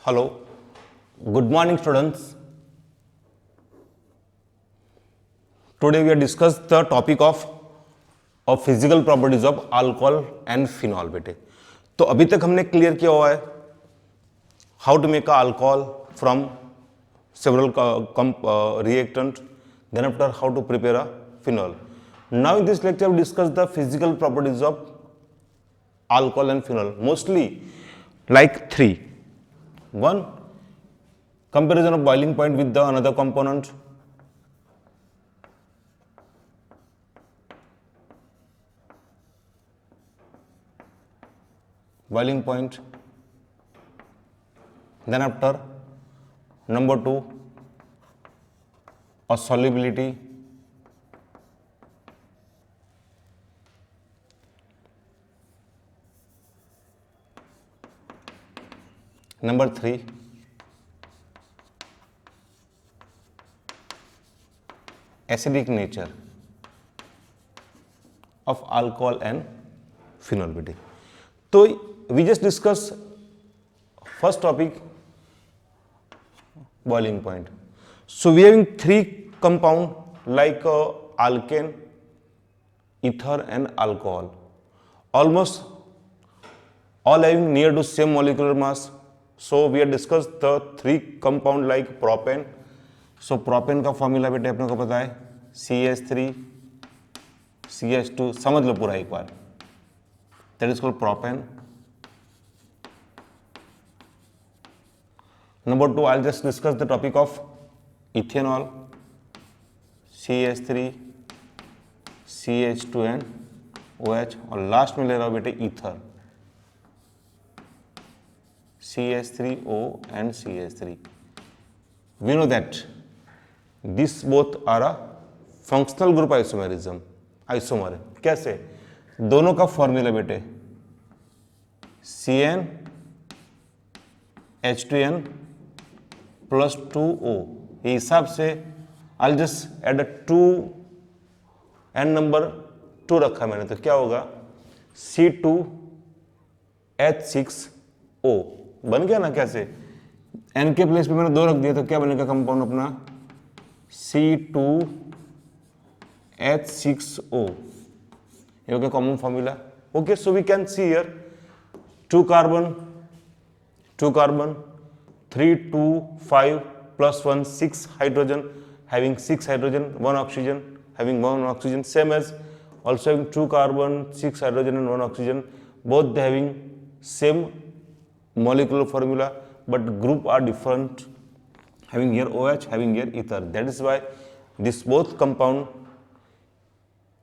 Hello, good morning students. Today we are discuss the topic of physical properties of alcohol and phenol बेटे. तो अभी तक हमने clear किया हुआ है how to make a alcohol from several reactant, then after how to prepare a phenol. Now in this lecture we discuss the physical properties of alcohol and phenol, mostly like three. One, comparison of boiling point with the another component. Boiling point. Then after, number two, a solubility. Number three, acidic nature of alcohol and phenol. So we just discuss first topic, boiling point. So we having three compound like alkane, ether and alcohol. Almost all having near to same molecular mass. So we have discussed the three compound like propane. So propane का formula बेटे अपने को पता है CH3 CH2, समझ लो पूरा एक बार. That is called propane. Number two, I'll just discuss the topic of ethanol, CH3 CH2 and OH. और लास्ट में ले रहा हूँ बेटे ether, CH3O and CH3. We know that these both are a functional group isomerism. Isomer कैसे? दोनों का formula बेटे CN H2N प्लस 2O. ये हिसाब से I'll just add a 2 n number 2 रखा मैंने, तो क्या होगा C2H6O. बन गया ना कैसे? n के प्लेस पे मैंने 2 रख दिया, तो क्या बनेगा कंपाउंड अपना C2H6O. ये हो गया common formula. Okay, so we can see here 2 carbon 3 2 5 plus 1 6 hydrogen, having 6 hydrogen 1 oxygen, having 1 oxygen, same as also having 2 carbon 6 hydrogen and 1 oxygen, both they having same molecular formula but group are different, having here OH, having here ether. That is why this both compound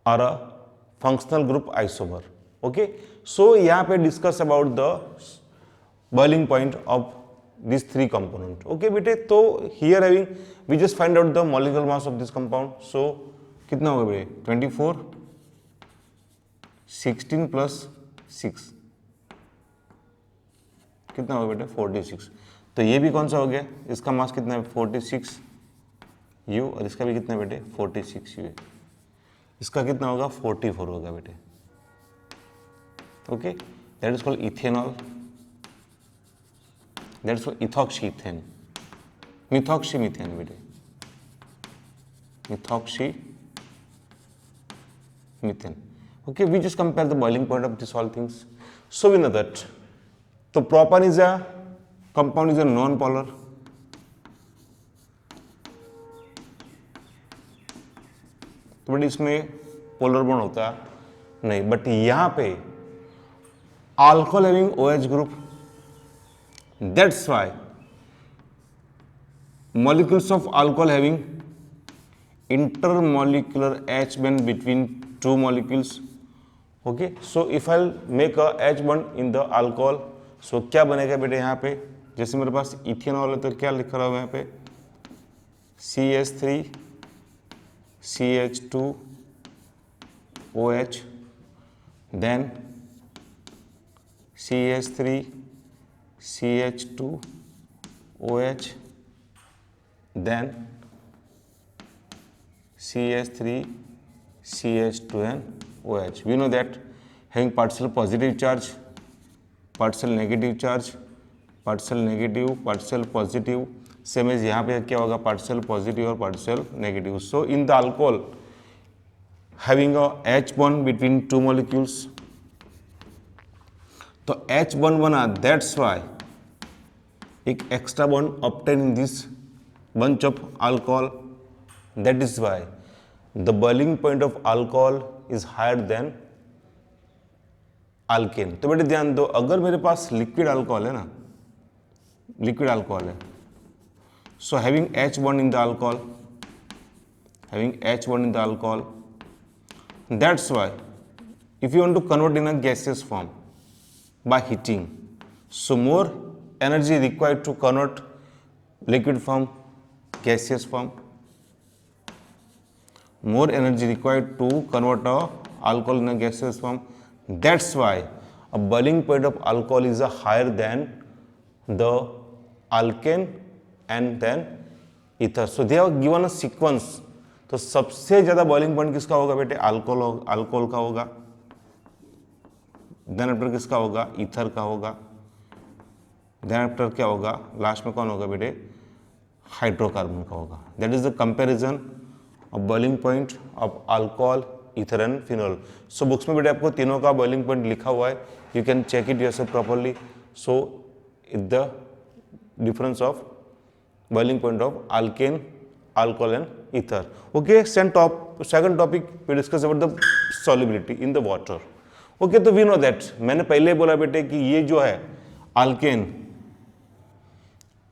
are a functional group isomer. Okay, so यहाँ पे discuss about the boiling point of these three components. Okay बेटे, तो here having we just find out the molecular mass of this compound. So कितना होगा बेटे 24 16 plus 6 कितना होगा बेटे 46. तो ये भी कौन सा हो गया, इसका मास कितना है 46 U और इसका भी कितना बेटे 46 U है. इसका कितना होगा 44 होगा बेटे. Okay, that is called ethanol, that is called ethoxy ethane, methoxy methane बेटे, methoxy methane. Okay, we just compare the boiling point of this all things. So we know that तो propane is a compound, is a non polar. तो but इसमें polar bond होता नहीं, but यहां पे alcohol having OH group, that's why molecules of alcohol having intermolecular H bond between two molecules. Okay, so if I'll make a H bond in the alcohol, so क्या बनेगा बेटे यहाँ पे, जैसे मेरे पास इथेनॉल है तो क्या लिखा रहा हूँ यहाँ पे CH3 CH2 OH, then CH3 CH2 OH, then CH3 CH2N OH. We know that having partial positive charge, partial negative charge, partial negative, partial positive, same as यहाँ पे क्या होगा partial positive और partial negative. So in the alcohol having a H bond between two molecules, तो H bond बना, that's why एक extra bond obtained in this bunch of alcohol, that is why the boiling point of alcohol is higher than alkane. तो बेटे ध्यान दो, अगर मेरे पास liquid alcohol है ना, लिक्विड अल्कोहल है, so having H bond in the alcohol, having H bond in the alcohol, that's why if you want to convert in a gaseous form by heating, so more energy required to convert liquid from gaseous form, more energy required to convert a alcohol in a gaseous form. That's why a boiling point of alcohol is a higher than the alkane and then ether. So they have given a sequence. तो सबसे ज्यादा boiling point किसका होगा बेटे? Alcohol का होगा, then after किसका होगा? ईथर का होगा, देन आफ्टर क्या होगा? लास्ट में कौन होगा बेटे? हाइड्रोकार्बन का होगा. That is the comparison of boiling point of alcohol, ether and phenol. So books में बेटे आपको तीनों का बॉइलिंग पॉइंट लिखा हुआ है, you can check it yourself properly. So it the difference of boiling point of alkane, alcohol and ether. Okay, second topic we discuss about the solubility in the water. Okay, तो we know that मैंने पहले बोला बेटे कि ये जो है alkane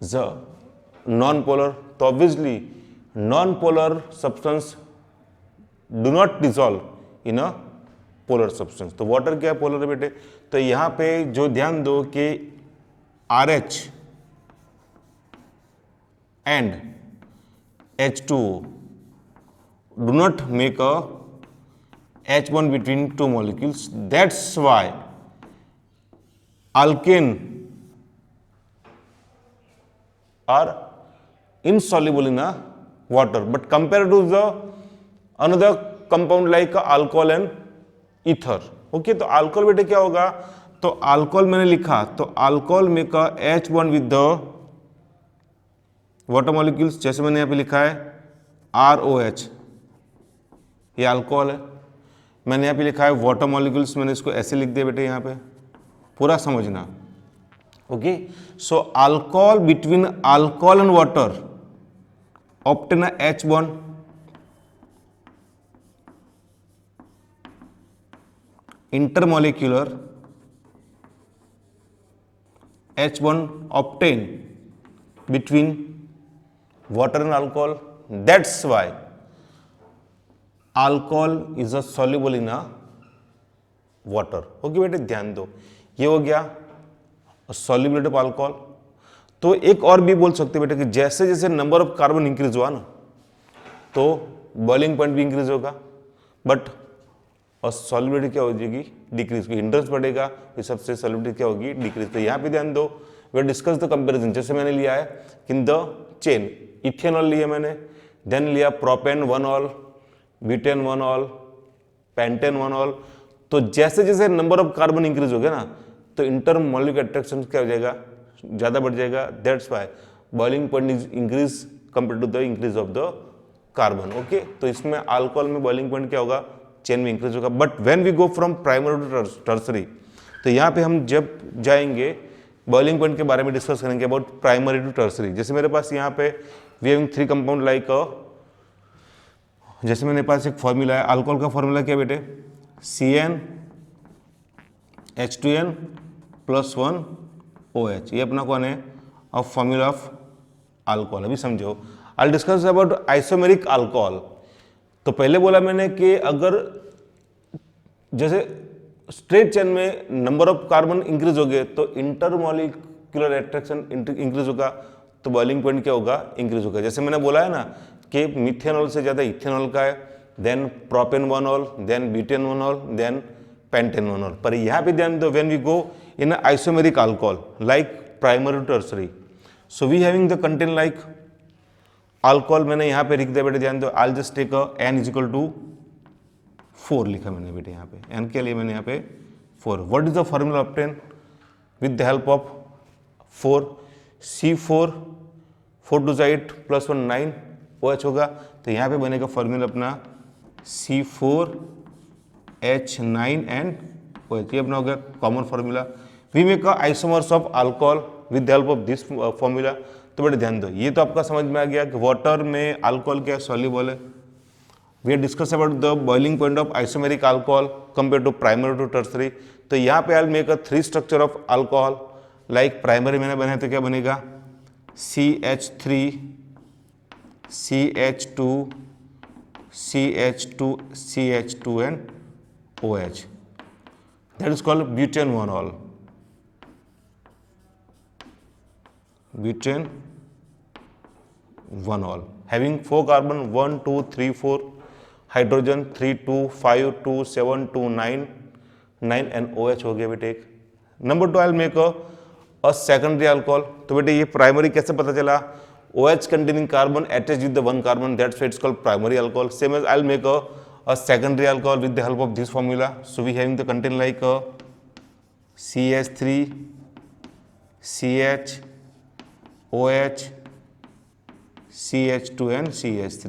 is a non-polar, तो obviously non-polar substance do not dissolve in a polar substance. तो water क्या है? polar है बेटे. तो यहाँ पे जो ध्यान दो कि RH and H2O do not make a H bond between two molecules. That's why alkane are insoluble in a water. But compared to the another compound like alcohol and ether. Okay, तो alcohol बेटे क्या होगा? तो alcohol मैंने लिखा, तो alcohol make a H bond with the water molecules, जैसे मैंने यहाँ पे लिखा है ROH, ये अल्कोहल है. मैंने यहाँ पे लिखा है वाटर मॉलिक्यूल्स, मैंने इसको ऐसे लिख दिया बेटे, यहाँ पे पूरा समझना. Okay, so alcohol between alcohol and water obtain H bond, intermolecular H bond obtained between water and alcohol. That's why alcohol is a soluble in a water. Okay बेटे ध्यान दो, ये हो गया solubility of alcohol. तो एक और भी बोल सकते बेटे कि जैसे जैसे नंबर ऑफ कार्बन इंक्रीज हुआ ना, तो बॉइलिंग पॉइंट भी इंक्रीज होगा, बट और सॉल्युबिलिटी क्या हो जाएगी? डिक्रीज. हिंड्रेंस बढ़ेगा, इस सबसे सॉल्युबिलिटी क्या होगी? डिक्रीज. तो यहाँ पे ध्यान दो, वी डिस्कस द कंपैरिजन. जैसे मैंने लिया है इन द चेन, इथेनॉल लिया मैंने, देन लिया प्रोपेन 1-ऑल, ब्यूटेन 1-ऑल, पेंटेन 1-ऑल. तो जैसे जैसे नंबर ऑफ कार्बन इंक्रीज हो गया ना, तो इंटरमॉलिक्यूलर अट्रैक्शन क्या हो जाएगा? ज्यादा बढ़ जाएगा. That's why boiling point is increase compare to the increase of the carbon. Okay, तो इसमें अल्कोहल में बॉइलिंग पॉइंट क्या होगा? चेन में इंक्रीज होगा. But when we go from primary to tertiary, तो यहाँ पे हम जब जाएंगे बॉइलिंग पॉइंट के बारे में डिस्कस करेंगे अबाउट प्राइमरी टू टर्सरी. जैसे मेरे पास यहाँ पे वी हैविंग 3 कंपाउंड लाइक, जैसे मेरे पास एक फॉर्मूला है, अल्कोहल का फॉर्मूला क्या बेटे? CN H2N + 1 OH. ये अपना कौन है? अब फॉर्मूला ऑफ अल्कोहल. अभी समझो, आई डिस्कस अबाउट आइसोमेरिक अल्कोहल. तो पहले बोला मैंने कि अगर जैसे स्ट्रेट चेन में नंबर ऑफ कार्बन इंक्रीज हो गए तो इंटरमॉलिक्यूलर अट्रैक्शन इंक्रीज होगा, तो बॉइलिंग पॉइंट क्या होगा? इंक्रीज होगा. जैसे मैंने बोला है ना कि मिथेनॉल से ज्यादा इथेनॉल का है, देन प्रोपेन 1-ऑल, देन ब्यूटेन 1-ऑल, देन पेंटेन 1-ऑल. पर यहाँ पे ध्यान दो, when we go in isomeric alcohol like primary to tertiary, so we having the content like alcohol. मैंने यहाँ पे लिख दिया बेटे, ध्यान दो, आई जस्ट टेक N = 4 लिखा मैंने बेटे यहाँ पे, एन के लिए मैंने यहाँ पे 4। What is the formula obtain with the help of 4? C4 4 two 8 plus 1 9 OH होगा, तो यहाँ पे बनेगा फॉर्मूला अपना C4H9 एंड OH, ये अपना हो गया common formula. We make isomers of alcohol with the help of this formula. तो बेटे ध्यान दो, ये तो आपका समझ में आ गया कि वाटर में अल्कोहल क्या सॉल्युबल है। We are discuss about the boiling point of isomeric alcohol compare to primary to tertiary. तो यहाँ पे I make 3 structure of alcohol, like primary मैंने बनाया तो क्या बनेगा CH3 CH2 CH2 CH2 and OH, that is called butane 1-ol. Butane 1-ol having 4 carbon 1 2 3 4, hydrogen 3 2 5 2 7 2 9 9 and OH हो गया बेटे एक। Number 2 I'll make a secondary alcohol। तो बेटे ये प्राइमरी कैसे पता चला? OH containing carbon attached with the 1 carbon, that's why it's called primary alcohol। Same as I'll make a secondary alcohol with the help of this formula। So we having the content like CH3 CH OH CH2 and CH3,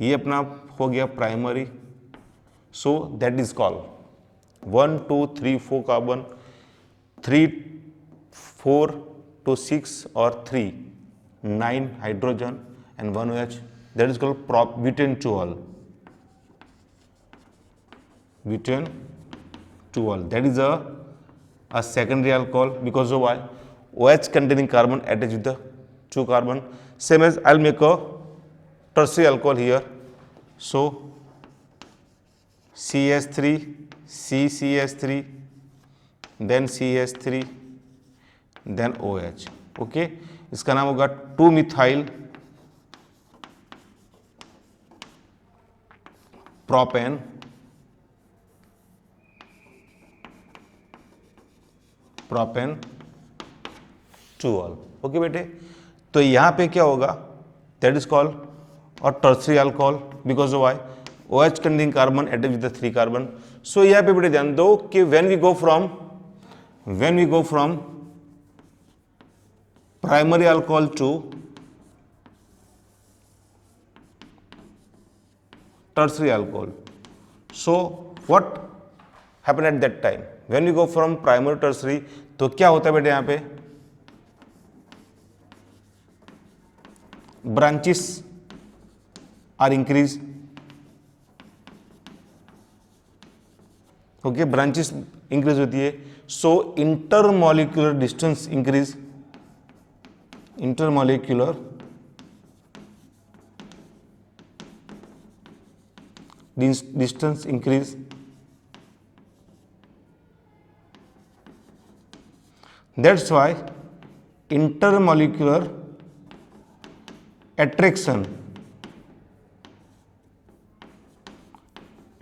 ये अपना हो गया primary. So that is called 1 2 3 4 carbon, 3 4 to 6 or 3 9 hydrogen and 1 OH, that is called butane 2-ol। butane 2-ol, that is a secondary alcohol because of why? OH containing carbon attached with the 2 carbon। Same as I'll make a tertiary alcohol here, so CH3 CCH3 then CH3 then OH, okay. इसका नाम होगा 2-methyl propane propane 2-ol, okay बेटे। तो यहां पे क्या होगा? That is called और tertiary alcohol because of why? OH containing carbon attached with the 3 carbon। So यहां पे बेटे ध्यान दो कि when we go from primary alcohol to tertiary alcohol, so what happened at that time? When we go from primary to tertiary, तो क्या होता है बेटे यहां पे? branches are increased, okay, branches increase होती है। So intermolecular distance increase, intermolecular distance increase, that's why intermolecular attraction,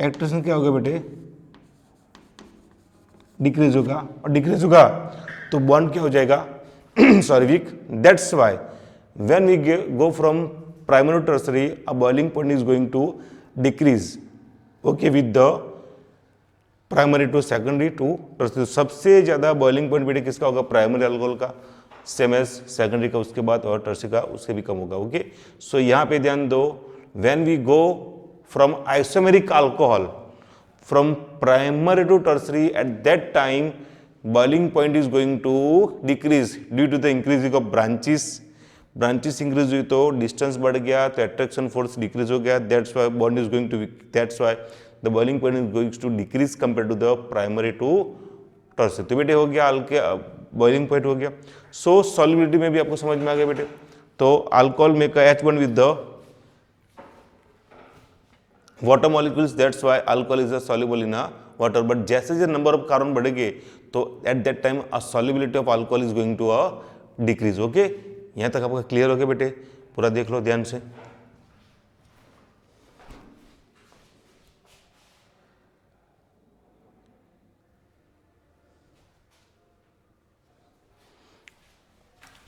attraction क्या होगा बेटे? डिक्रीज होगा, और डिक्रीज होगा तो बॉन्ड क्या हो जाएगा? Sorry weak. That's why when we go from primary to tertiary a boiling point is going to decrease, okay, with the primary to secondary to tertiary. सबसे ज्यादा बॉइलिंग पॉइंट बेटे किसका होगा? प्राइमरी अल्कोहल का, same as secondary का उसके बाद, और टर्सरी का उससे भी कम होगा, ओके। सो यहाँ पे ध्यान दो, when we go from isomeric alcohol from primary to tertiary, at that time boiling point is going to decrease due to the increasing of branches increase हुई तो distance बढ़ गया, तो attraction force decrease हो गया, that's why bond is going to be, that's why the boiling point is going to decrease compared to the primary to tertiary। तो बेटे हो गया अल्के boiling point हो गया। so solubility में भी आपको समझ में आ गया बेटे। तो alcohol make a H1 with the water molecules, that's why alcohol is a soluble in a water। but जैसे जैसे number of carbon बढ़ेंगे तो at that time a solubility of alcohol is going to a decrease, okay. यहाँ तक आपका clear हो गया बेटे? पूरा देख लो ध्यान से।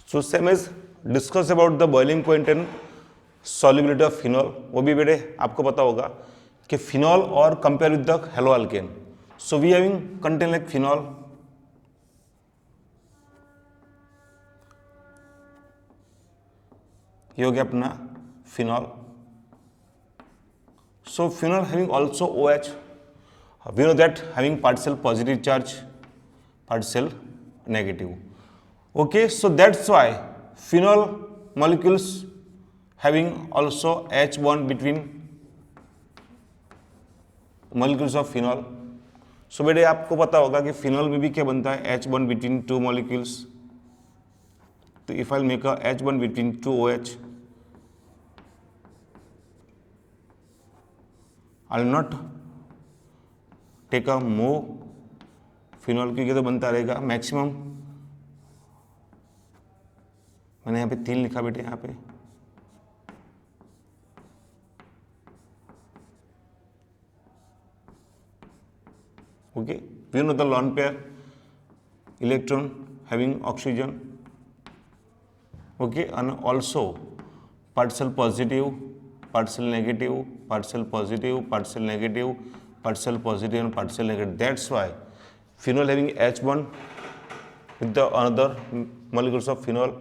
so same as discuss about the boiling point and solubility of phenol, वो भी बेटे आपको पता होगा कि फिनॉल और compare with the halo alkane. So we having contain like phenol, ये हो गया अपना phenol. So phenol having also OH. We know that having partial positive charge, partial negative. Okay, so that's why phenol molecules having also H bond between molecules of phenol. So बेटे आपको पता होगा कि phenol में भी क्या बनता है, H bond between two molecules. तो if I'll make a H bond between two OH, I'll not take a मो फिनॉल, क्योंकि तो बनता रहेगा मैक्सिमम. मैंने यहाँ पे 3 लिखा बेटे, यहाँ पे okay. We know the lone pair electron having oxygen, okay, and also partial positive, partial negative, partial positive, partial negative, partial positive and partial negative. That's why phenol having H bond with the another molecules of phenol.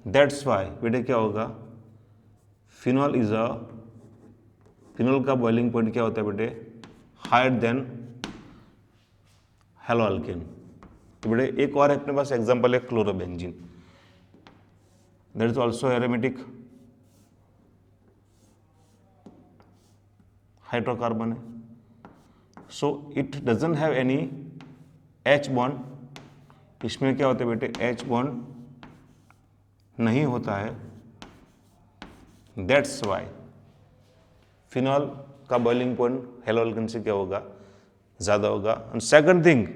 That's why बेटे क्या होगा, phenol is a, phenol का boiling point क्या होता है बेटे, higher than haloalkane. तो बेटे एक और अपने पास एग्जांपल है chlorobenzene. That is also aromatic hydrocarbon है. So it doesn't have any H bond. इसमें क्या होता है बेटे, H बॉन्ड नहीं होता है. दैट्स वाई फिनॉल का बॉइलिंग पॉइंट हेलो अल्केन से क्या होगा, ज़्यादा होगा. And second thing,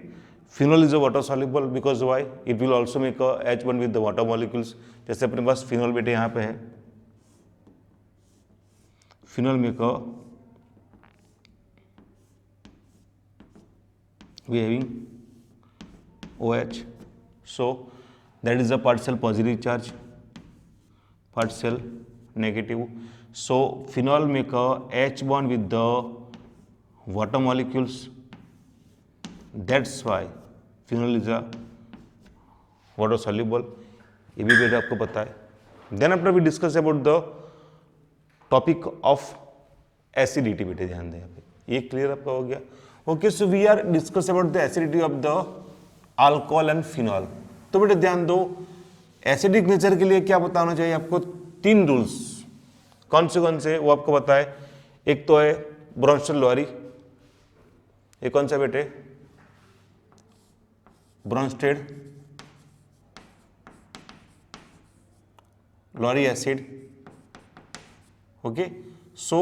phenol is a water soluble because why, it will also make a H bond with the water molecules. जैसे अपने पास फिनॉल बेटे यहाँ पे है, phenol make a, we having OH. So that is a partial positive charge, partial negative. So phenol make a H bond with the water molecules. That's why phenol is a water soluble. ये भी बेटा आपको पता है. Then after we discuss about the topic of acidity, बेटे ध्यान दें यहाँ पे, ये क्लियर आपका हो गया. Okay, so we are discuss about the acidity of the alcohol and phenol. तो बेटे ध्यान दो, एसिडिक नेचर के लिए क्या बताना चाहिए आपको, 3 रूल्स. कौन से वो आपको पता है. एक तो है ब्रॉन्स्टेड लोरी, ये कौन सा बेटे, Bronsted Lowry acid. Okay, so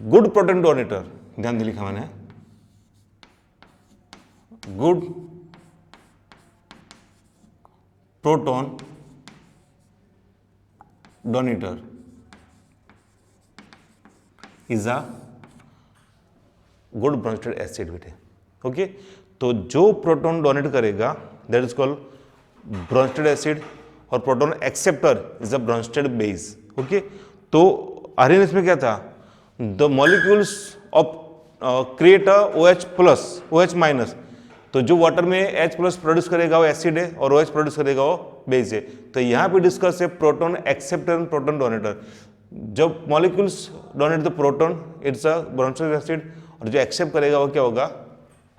good proton donator, ध्यान दे लिखा मैंने, good proton donator is a good Bronsted acid बेटे. ओके, तो जो प्रोटॉन डोनेट करेगा that is called Bronsted acid, और proton acceptor is a Bronsted base. Okay, तो आरएनएस में क्या था, the molecules of create a OH plus OH minus. तो जो वाटर में H प्लस प्रोड्यूस करेगा वो एसिड है, और OH प्रोड्यूस करेगा वो बेस है. तो यहाँ पे डिस्कस है proton acceptor and proton donator. जब molecules donate the proton it's a Bronsted acid, और जो एक्सेप्ट करेगा वो क्या होगा,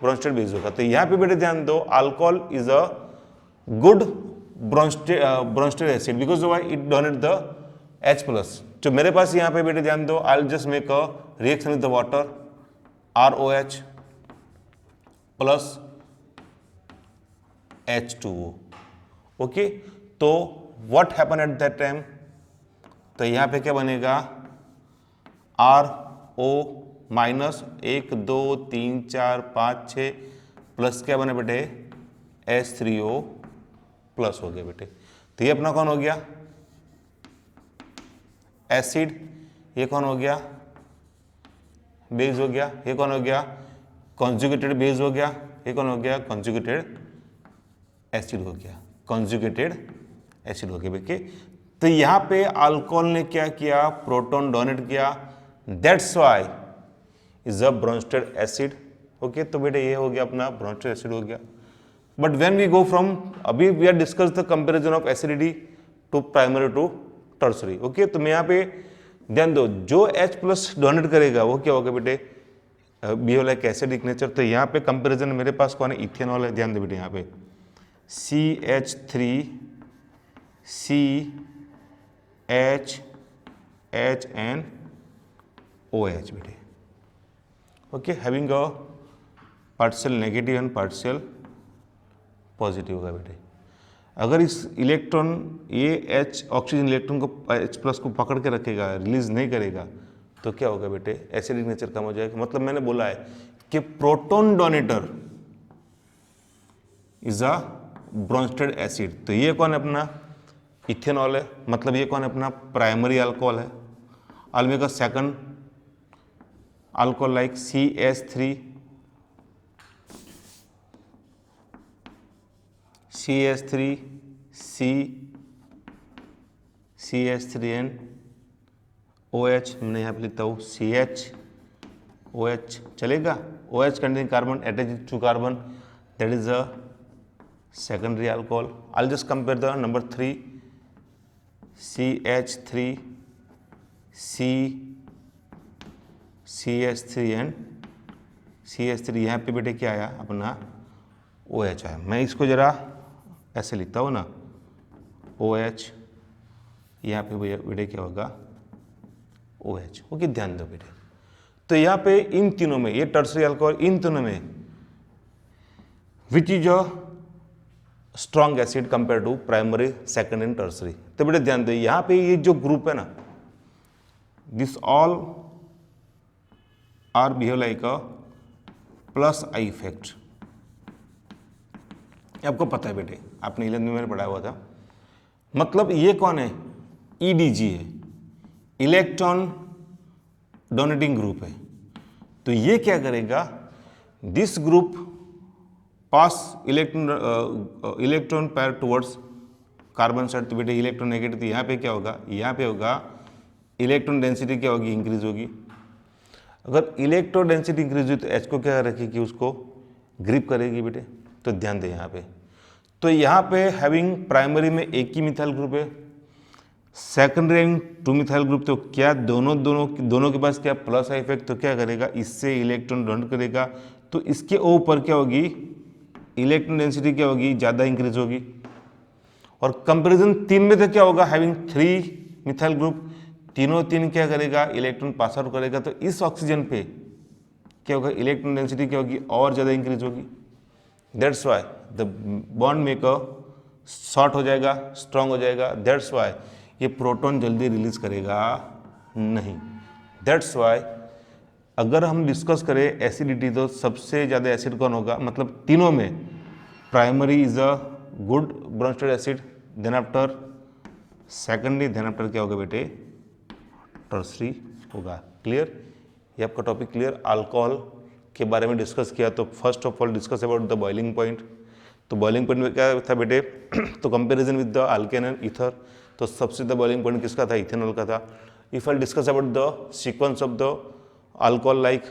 ब्रॉन्स्टेड बेस होगा. तो यहाँ पे बेटे ध्यान दो, alcohol is a good Bronsted acid because why it donate the H plus. जो मेरे पास यहाँ पे बेटे ध्यान दो, I will just make a reaction with the water, ROH plus H2O. Okay, तो what happen at that time, तो यहाँ पे क्या बनेगा, RO माइनस 1 2 3 4 5 6 प्लस क्या बने बेटे, H3O प्लस हो गया बेटे. तो ये अपना कौन हो गया, एसिड. ये कौन हो गया, बेस हो गया. ये कौन हो गया, कॉन्जुगेटेड बेस हो गया. ये कौन हो गया, कॉन्जुगेटेड एसिड हो गया, कॉन्जुगेटेड एसिड हो गया बेटे. तो यहाँ पे अल्कोहल ने क्या किया, प्रोटॉन डोनेट किया. That's why is a Bronsted acid. Okay, तो बेटे ये हो गया अपना ब्रोंस्टेड एसिड हो गया। But when we go from, अभी we are discuss the comparison of acidity to primary to tertiary. Okay, तो मैं यहाँ पे ध्यान दो, जो H+ डोनेट करेगा वो क्या होगा बेटे, बिहेव लाइक एसिडिक नेचर। तो यहाँ पे कंपैरिजन मेरे पास कौन है, इथेनॉल है। ध्यान दो बेटे यहाँ पे CH3 CHHN OH बेटे। Okay, having a partial negative and partial positive होगा बेटे। अगर इस इलेक्ट्रॉन ये ऑक्सीजन इलेक्ट्रॉन को H+ को पकड़ के रखेगा, रिलीज नहीं करेगा, तो क्या होगा बेटे, एसिडिक नेचर कम हो जाएगा। मतलब मैंने बोला है कि proton donator is a Bronsted acid. तो ये कौन है अपना, इथेनॉल है। मतलब ये कौन है अपना, प्राइमरी अल्कोहल है। I'll make a second alcohol like CH3 OH, मैंने यहाँ पे लिखता हूँ CHOH, चलेगा। OH containing carbon attached to carbon, that is a secondary alcohol. I'll just compare the number 3 CH3 and CH3, यहाँ पे बेटे क्या आया अपना OH आया। मैं इसको जरा ऐसे लिखता हूँ ना, OH, यहाँ पे बेटे क्या होगा OH। ओके, ध्यान दो बेटे। तो यहाँ पे इन तीनों में, ये टर्सरी अल्कोहल, इन तीनों में which is a strong acid compare to primary, second and tertiary. तो बेटे ध्यान दो, यहाँ पे ये जो ग्रुप है ना, this all are behave like a plus I effect. आपको पता है बेटे, आपने 11वीं में मैंने पढ़ाया हुआ था। मतलब ये कौन है, EDG है, इलेक्ट्रॉन डोनेटिंग ग्रुप है। तो ये क्या करेगा, this group pass electron pair towards carbon side. तो बेटे इलेक्ट्रॉन नेगेटिव, तो यहाँ पे क्या होगा, यहाँ पे होगा इलेक्ट्रॉन डेंसिटी क्या होगी, इंक्रीज होगी। अगर इलेक्ट्रॉन डेंसिटी इंक्रीज हुई तो H को क्या रखेगी, उसको ग्रिप करेगी बेटे। तो ध्यान दे यहाँ पे, तो यहाँ पे हैविंग प्राइमरी में एक ही मिथाइल ग्रुप है, सेकेंडरी में 2 मिथाइल ग्रुप। तो क्या दोनों के पास क्या प्लस आई इफेक्ट, तो क्या करेगा, इससे इलेक्ट्रॉन डोनेट करेगा। तो इसके ऊपर क्या होगी, इलेक्ट्रॉन डेंसिटी क्या होगी, ज़्यादा इंक्रीज होगी। और कंपैरिजन 3 में तो क्या होगा, हैविंग 3 मिथाइल ग्रुप, तीनों क्या करेगा, इलेक्ट्रॉन पास आउट करेगा। तो इस ऑक्सीजन पे क्या होगा, इलेक्ट्रॉन डेंसिटी क्या होगी, और ज़्यादा इंक्रीज होगी। That's why the bond maker short हो जाएगा, स्ट्रांग हो जाएगा। दैट्स वाई ये प्रोटॉन जल्दी रिलीज करेगा नहीं। दैट्स वाई अगर हम डिस्कस करें एसिडिटी, तो सबसे ज़्यादा एसिड कौन होगा, मतलब तीनों में primary is a good Bronsted acid, then after secondary, then after क्या होगा बेटे, टर्सरी होगा। क्लियर, ये आपका टॉपिक क्लियर। अल्कोहल के बारे में डिस्कस किया, तो first of all discuss about the boiling point. तो बॉइलिंग पॉइंट में क्या था बेटे तो comparison with the alkane and ether. तो सबसे द बॉइलिंग पॉइंट किसका था, इथेनॉल का था। If I discuss about the sequence of the alcohol like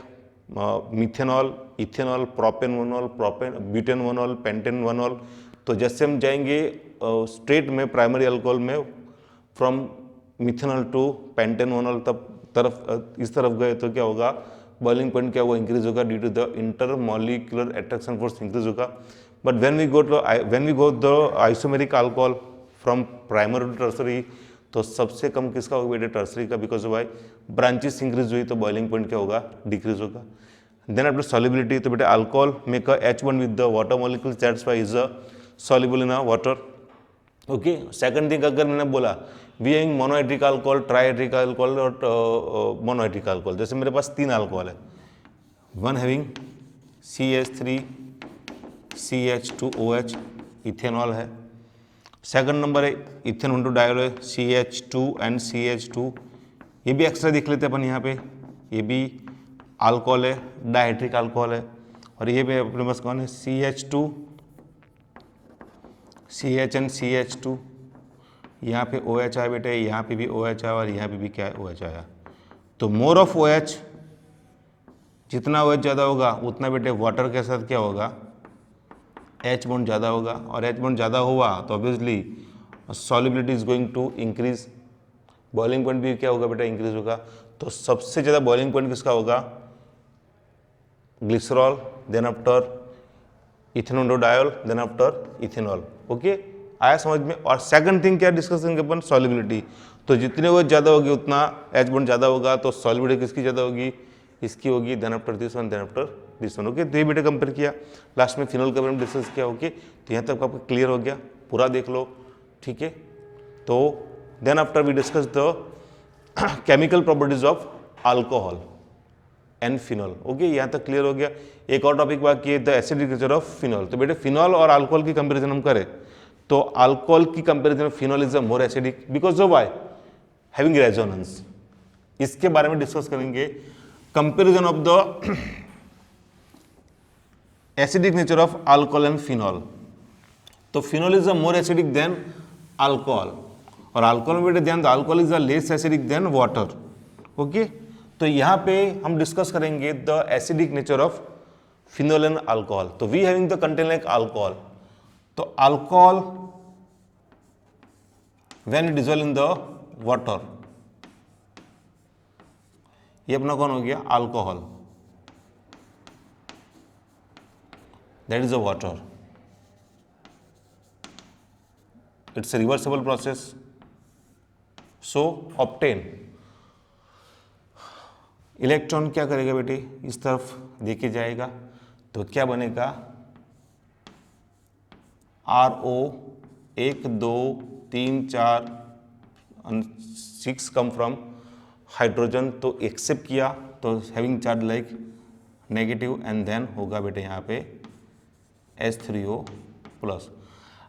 methanol, ethanol, propanonol, butanonol, pentanonol. तो जैसे हम जाएंगे स्ट्रेट में प्राइमरी अल्कोहल में फ्रॉम मिथेनॉल टू पेंटेनोनॉल, तब इस तरफ गए तो क्या होगा, बॉइलिंग पॉइंट क्या होगा, इंक्रीज होगा due to the intermolecular attraction force increase होगा। But when we go the isomeric alcohol from primary to tertiary, तो सबसे कम किसका होगा बेटे, टर्सरी का, बिकॉज वाई ब्रांचेस इंक्रीज हुई तो बॉइलिंग पॉइंट क्या होगा, डिक्रीज होगा। देन आफ्टर सॉल्युबिलिटी, तो बेटे alcohol make H1 with the water molecule, that's why is a soluble in a water. Okay, second thing अगर मैंने बोला we having monohydric alcohol, trihydric alcohol और मोनोहाइड्रिक अल्कोहल। जैसे मेरे पास 3 अल्कोहल है, one having CH3 CH2OH, ethanol है। Second number है इथेनॉल टू डायोल है, CH2 एंड CH2। ये भी एक्स्ट्रा देख लेते हैं अपन यहाँ पे, ये भी अल्कोहल है, डायहाइड्रिक अल्कोहल है। और ये भी अपने पास कौन है, CH2 CH एंड CH2। यहाँ पे OH आया बेटे, यहाँ पे भी OH आया और यहाँ पे भी क्या है, OH आया। तो मोर ऑफ OH जितना OH ज़्यादा होगा उतना बेटे वाटर के साथ क्या होगा, H बॉन्ड ज़्यादा होगा, और H बॉन्ड ज़्यादा हुआ तो obviously solubility is going to increase, boiling point भी क्या होगा बेटा, इंक्रीज होगा। तो सबसे ज़्यादा बॉइलिंग पॉइंट किसका होगा, glycerol, then after ethanediol, then after ethanol. Okay, आया समझ में। और सेकंड थिंग क्या डिस्कस करेंगे अपन, सॉल्युबिलिटी। तो जितने वो ज़्यादा होगी उतना H बॉन्ड ज़्यादा होगा, तो सॉल्युबिलिटी किसकी ज़्यादा होगी, इसकी होगी, then after this one, then after this one. Okay, तो ये बेटे कंपेयर किया, लास्ट में फिनॉल का बारे में डिस्कस किया। ओके, तो यहाँ तक आपको क्लियर हो गया, पूरा देख लो, ठीक है। तो then after we discuss the chemical properties of alcohol and phenol. Okay, यहाँ तक क्लियर हो गया। एक और टॉपिक बाकी है, the acidic nature of phenol. तो बेटे फिनॉल और अल्कोहल की कंपैरिजन हम करें तो अल्कोहल की comparison phenol is a more acidic because of why, having resonance. इसके बारे में डिस्कस करेंगे, comparison of the acidic nature of alcohol and phenol. तो phenol is a more acidic than alcohol, और अल्कोहल में बेटे ध्यान दो, alcohol is a less acidic than water. Okay, तो यहाँ पे हम डिस्कस करेंगे the acidic nature of phenol and alcohol. तो we having the content like alcohol, तो alcohol when dissolve in the water, ये अपना कौन हो गया, alcohol, that is a water. It's a reversible process, so obtain electron क्या करेगा बेटे, इस तरफ देके जाएगा, तो क्या बनेगा, RO 1 2 3 4 6 कम फ्रॉम हाइड्रोजन, तो एक्सेप्ट किया, तो having charge like negative, and then होगा बेटे यहाँ पे H3O plus,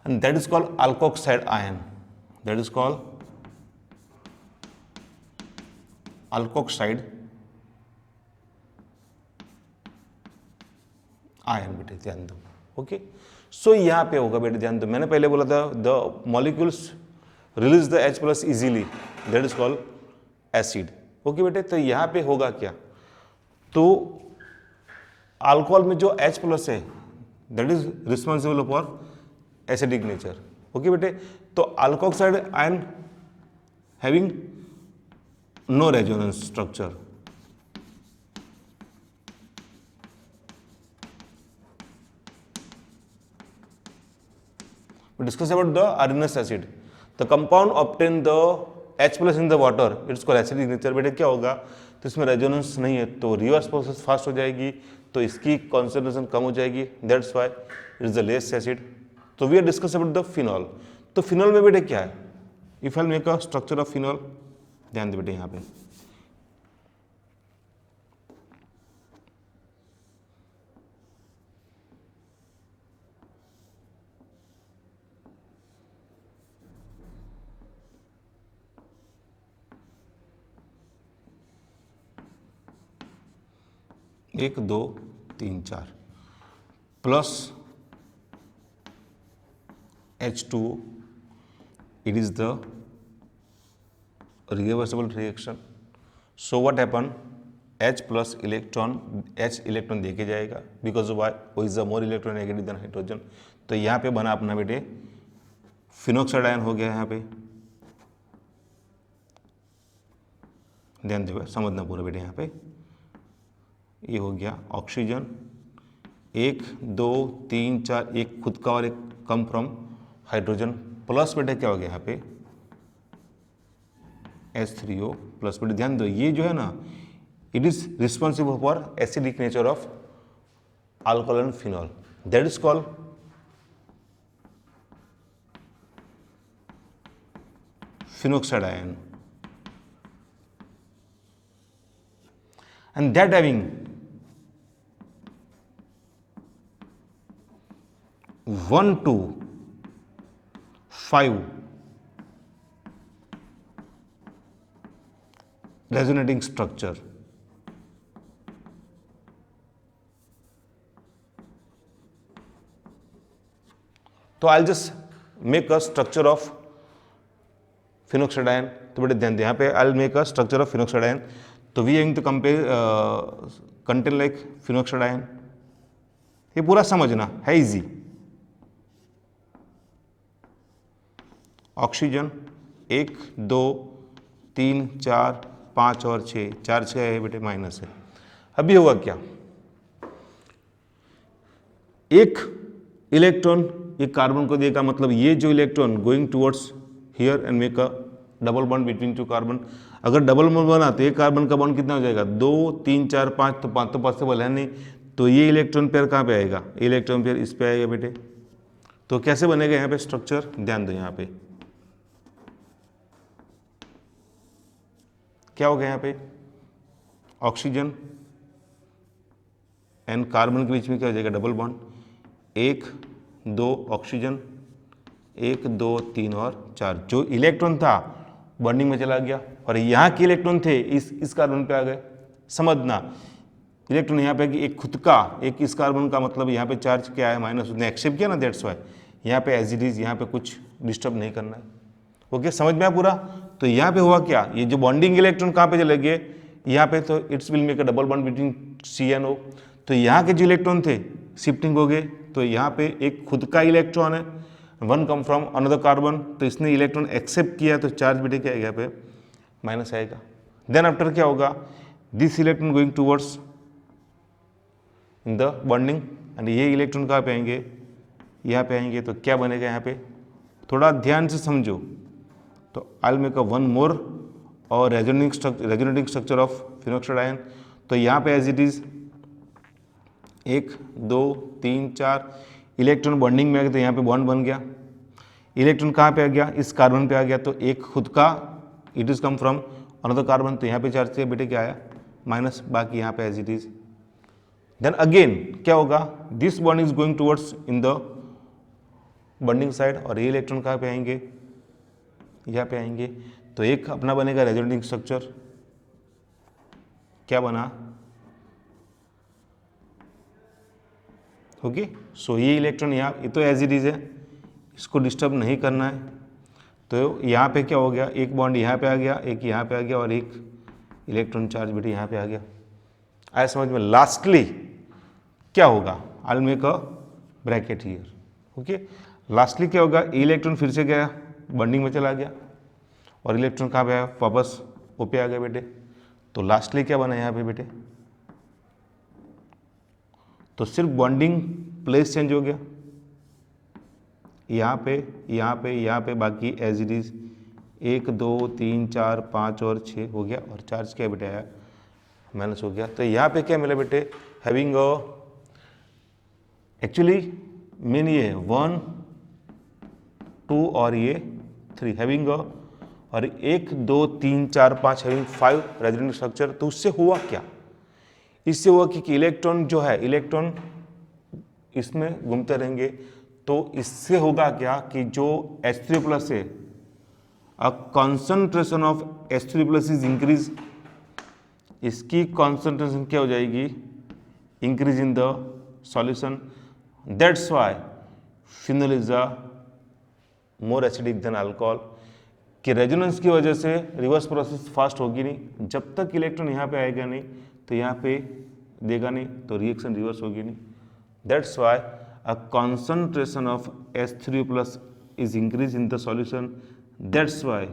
and that is called alkoxide ion, that is called alkoxide ion बेटे, ध्यान दो। ओके, सो यहाँ पे होगा बेटे, ध्यान दो, मैंने पहले बोला था the molecules release the H plus easily, that is called acid. Okay बेटे, तो यहाँ पे होगा क्या, तो अल्कोहल में जो H प्लस है that is responsible for acidic nature. Okay बेटे, तो alkoxide ion having no resonance structure, we discuss about the arenous acid, the compound obtain the H plus in the water, it's called acidic nature। बेटे क्या होगा, तो इसमें resonance नहीं है, तो रिवर्स प्रोसेस फास्ट हो जाएगी, तो इसकी कॉन्सेंट्रेशन कम हो जाएगी, that's why it is the less acid. तो we are discuss about the phenol. तो फिनॉल में बेटे क्या है, if I make a structure of phenol, ध्यान दे बेटे यहाँ पे, एक दो तीन चार plus H2O, it is the reversible reaction, so what happen, H plus electron, H electron देके जाएगा, बिकॉज वाई, वो is the more electron negative than hydrogen. तो यहाँ पे बना अपना बेटे फिनोक्साइड आयन हो गया, यहाँ पे ध्यान दो, समझना पूरा बेटे, यहाँ पे ये हो गया ऑक्सीजन, 1 2 3 4, एक खुद का और एक कम फ्रॉम हाइड्रोजन, प्लस बेटे क्या हो गया यहाँ पे H3O प्लस। बेटे ध्यान दो, ये जो है ना, it is responsible for acidic nature of alcohol and phenol, that is called phenoxide ion, and that having 1 to 5 resonating structure, तो I'll just make a structure of phenoxide ion. तो बेटे ध्यान दें, यहाँ पे I'll make a structure of phenoxide ion. तो we having to compare content like phenoxide ion, ये पूरा समझना है, इजी। ऑक्सीजन 1 2 3 4 5 और 6, 4 6 है बेटे माइनस है। अभी होगा क्या, एक इलेक्ट्रॉन एक कार्बन को देगा, मतलब ये जो electron going towards here and make a double bond between two carbon. अगर डबल बॉन्ड बना तो एक कार्बन का बॉन्ड कितना हो जाएगा, 2 3 4 5, तो 5 तो पॉसिबल है नहीं, तो ये इलेक्ट्रॉन पेयर कहाँ पे आएगा, इलेक्ट्रॉन पेयर इस पे आएगा बेटे। तो कैसे बनेगा यहाँ पे स्ट्रक्चर, ध्यान दो यहाँ पे क्या हो गया, यहाँ पे ऑक्सीजन एंड कार्बन के बीच में क्या हो जाएगा, डबल बॉन्ड, 1 2 ऑक्सीजन, 1 2 3 और 4, जो इलेक्ट्रॉन था बॉन्डिंग में चला गया, और यहाँ के इलेक्ट्रॉन थे इस कार्बन पे आ गए। समझना, इलेक्ट्रॉन यहाँ पे एक खुद का, एक इस कार्बन का, मतलब यहाँ पे चार्ज क्या है माइनस, उसने एक्सेप्ट किया ना, दैट्स वाई यहाँ पे एज इट इज, यहाँ पे कुछ डिस्टर्ब नहीं करना है। ओके, समझ में आया पूरा। तो यहाँ पे हुआ क्या, ये जो बॉन्डिंग इलेक्ट्रॉन कहाँ पे चले गए, यहाँ पे, तो it's will make a double bond between C and O. तो यहाँ के जो इलेक्ट्रॉन थे शिफ्टिंग हो गए, तो यहाँ पे एक खुद का इलेक्ट्रॉन है, one come from another carbon, तो इसने इलेक्ट्रॉन एक्सेप्ट किया, तो चार्ज बेटे क्या आएगा यहाँ पे, माइनस आएगा। देन आफ्टर क्या होगा, this electron going towards in the bonding, and ये इलेक्ट्रॉन कहाँ पे आएंगे, यहाँ पे आएंगे, तो क्या बनेगा यहाँ पे, थोड़ा ध्यान से समझो। तो I will make a one more और resonating structure of phenoxide ion. तो यहाँ पे as it is 1 2 3 4 electron bonding में आ गया, तो यहाँ पे बॉन्ड बन गया, इलेक्ट्रॉन कहाँ पे आ गया, इस कार्बन पे आ गया, तो एक खुद का, it is come from another carbon, तो यहाँ पे चार्ज से बेटे क्या आया, माइनस, बाकी यहाँ पे as it is. Then again क्या होगा, this bond is going towards in the bonding side, और ये इलेक्ट्रॉन कहाँ पे आएंगे, यहाँ पे आएंगे, तो एक अपना बनेगा रेजोनेटिंग स्ट्रक्चर, क्या बना, ओके। सो ये इलेक्ट्रॉन यहाँ, ये तो एज इट इज है, इसको डिस्टर्ब नहीं करना है। तो यहाँ पे क्या हो गया, एक बॉन्ड यहाँ पे आ गया, एक यहाँ पे आ गया, और एक इलेक्ट्रॉन चार्ज बेटे यहाँ पे आ गया। आया समझ में। लास्टली क्या होगा, आई will make a bracket here, okay. Lastly क्या होगा, इलेक्ट्रॉन फिर से गया बॉन्डिंग में चला गया, और इलेक्ट्रॉन कहाँ पे आया, वापस ओ पे आ गया बेटे। तो लास्टली क्या बना यहाँ पे बेटे, तो सिर्फ बॉन्डिंग प्लेस चेंज हो गया, यहाँ पे यहाँ पे यहाँ पे, बाकी एज इट इज 1 2 3 4 5 और 6 हो गया, और चार्ज क्या बेटे आया, माइनस हो गया। तो यहाँ पे क्या मिला बेटे, हैविंग अ, एक्चुअली मेन ये 1 2 और ये 3 हैविंग अ, और 1 2 3 4 5 हैविंग 5 रेजोनेटिंग स्ट्रक्चर। तो उससे हुआ क्या, इससे हुआ कि इलेक्ट्रॉन जो है, इलेक्ट्रॉन इसमें घूमते रहेंगे, तो इससे होगा क्या कि जो H3 प्लस है, अ concentration of H3 plus is increase, इसकी कॉन्सेंट्रेशन क्या हो जाएगी, increase in the solution, that's why phenol is a more acidic than alcohol. कि रेजोनेंस की वजह से रिवर्स प्रोसेस फास्ट होगी नहीं, जब तक इलेक्ट्रॉन यहाँ पे आएगा नहीं तो यहाँ पे देगा नहीं, तो रिएक्शन रिवर्स होगी नहीं। That's why a concentration of H3 plus is increase in the solution, that's why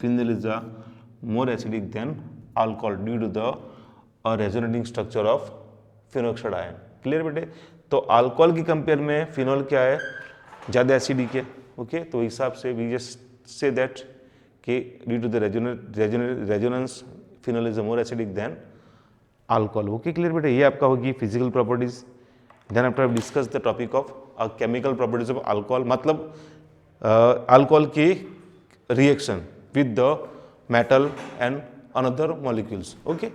phenol is a more acidic than alcohol due to the resonating structure of phenoxide ion. Clear बेटे। तो alcohol की compare में phenol क्या है, ज़्यादा acidic है, okay. तो हिसाब से वी जस्ट से दैट कि due to the resonance phenol is more acidic than alcohol. Okay clear बेटे। ये आपका होगी physical properties. Then after discuss the topic of chemical properties of alcohol, मतलब अल्कोहल की reaction with the metal and another molecules. Okay.